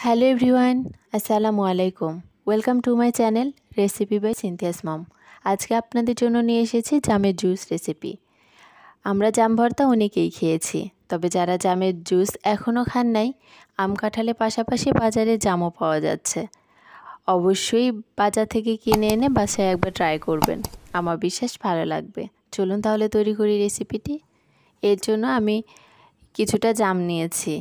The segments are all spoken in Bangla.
হ্যালো এভরিওয়ান, আসসালামু আলাইকুম। Welcome to my channel recipe by Cynthia's mom. আজকে আপনাদের জন্য নিয়ে এসেছি জামের জুস রেসিপি। আমরা জাম ভর্তা অনেকেই খেয়েছি, তবে যারা জামের জুস এখনও খান নাই, আম কাঁঠালের পাশাপাশি বাজারে জামও পাওয়া যাচ্ছে। অবশ্যই বাজার থেকে কিনে এনে বাসায় একবার ট্রাই করবেন, আমার বিশ্বাস ভালো লাগবে। চলুন তাহলে তৈরি করি রেসিপিটি। এর জন্য আমি কিছুটা জাম নিয়েছি।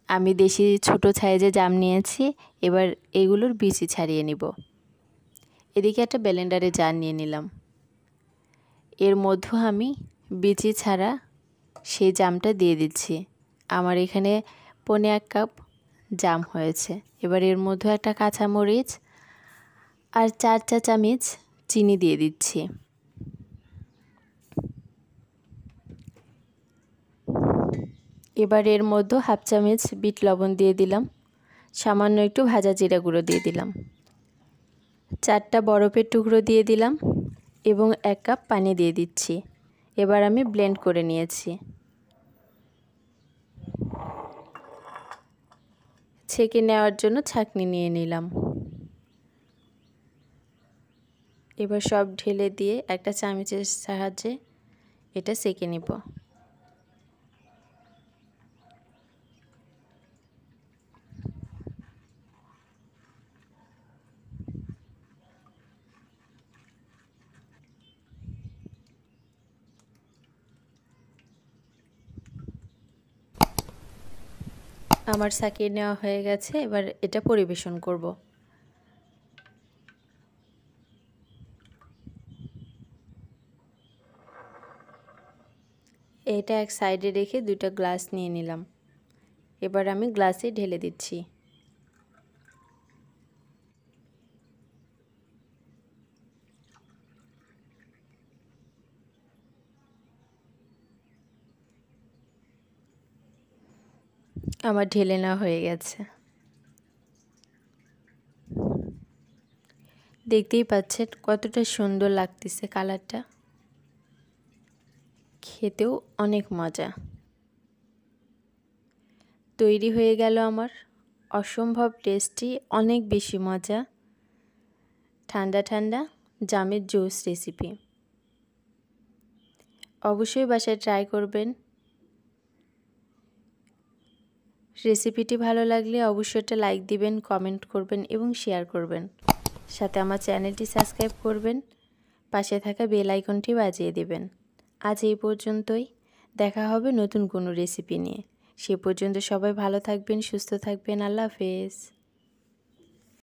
আমি দেশি ছোট সাইজে জাম নিয়েছি। এবার এগুলোর বিচি ছাড়িয়ে নিব। এদিকে একটা ব্লেন্ডারে জার নিয়ে নিলাম। এর মধ্যে আমি বিচি ছাড়া সেই জামটা দিয়ে দিচ্ছি। আমার এখানে 1.5 কাপ জাম হয়েছে। এবার এর মধ্যে একটা কাঁচামরিচ আর 4 চা চামচ চিনি দিয়ে দিচ্ছি। এবার এর মধ্যে 1/2 চামচ বিট লবণ দিয়ে দিলাম। সামান্য একটু ভাজা জিরা গুঁড়ো দিয়ে দিলাম। 4টা বরফের টুকরো দিয়ে দিলাম এবং 1 কাপ পানি দিয়ে দিচ্ছি। এবার আমি ব্লেন্ড করে নিয়েছি। ছেঁকে নেওয়ার জন্য ছাঁকনি নিয়ে নিলাম। এবার সব ঢেলে দিয়ে একটা চামচের সাহায্যে এটা ছেঁকে নিব। আমার ছাঁকিয়ে নেওয়া হয়ে গেছে। এবার এটা পরিবেশন করব। এটা এক সাইডে রেখে 2টা গ্লাস নিয়ে নিলাম। এবার আমি গ্লাসে ঢেলে দিচ্ছি। আমার ঢেলে নেওয়া হয়ে গেছে। দেখতেই পাচ্ছেন কতটা সুন্দর লাগতেছে কালারটা। খেতেও অনেক মজা। তৈরি হয়ে গেল আমার অসম্ভব টেস্টি, অনেক বেশি মজা ঠান্ডা ঠান্ডা জামের জুস রেসিপি। অবশ্যই বাসায় ট্রাই করবেন। রেসিপিটি ভালো লাগলে অবশ্যই একটা লাইক দিবেন, কমেন্ট করবেন এবং শেয়ার করবেন। সাথে আমার চ্যানেলটি সাবস্ক্রাইব করবেন, পাশে থাকা বেল আইকনটি বাজিয়ে দেবেন। আজ এই পর্যন্তই। দেখা হবে নতুন কোনো রেসিপি নিয়ে। সে পর্যন্ত সবাই ভালো থাকবেন, সুস্থ থাকবেন। আল্লাহ হাফেজ।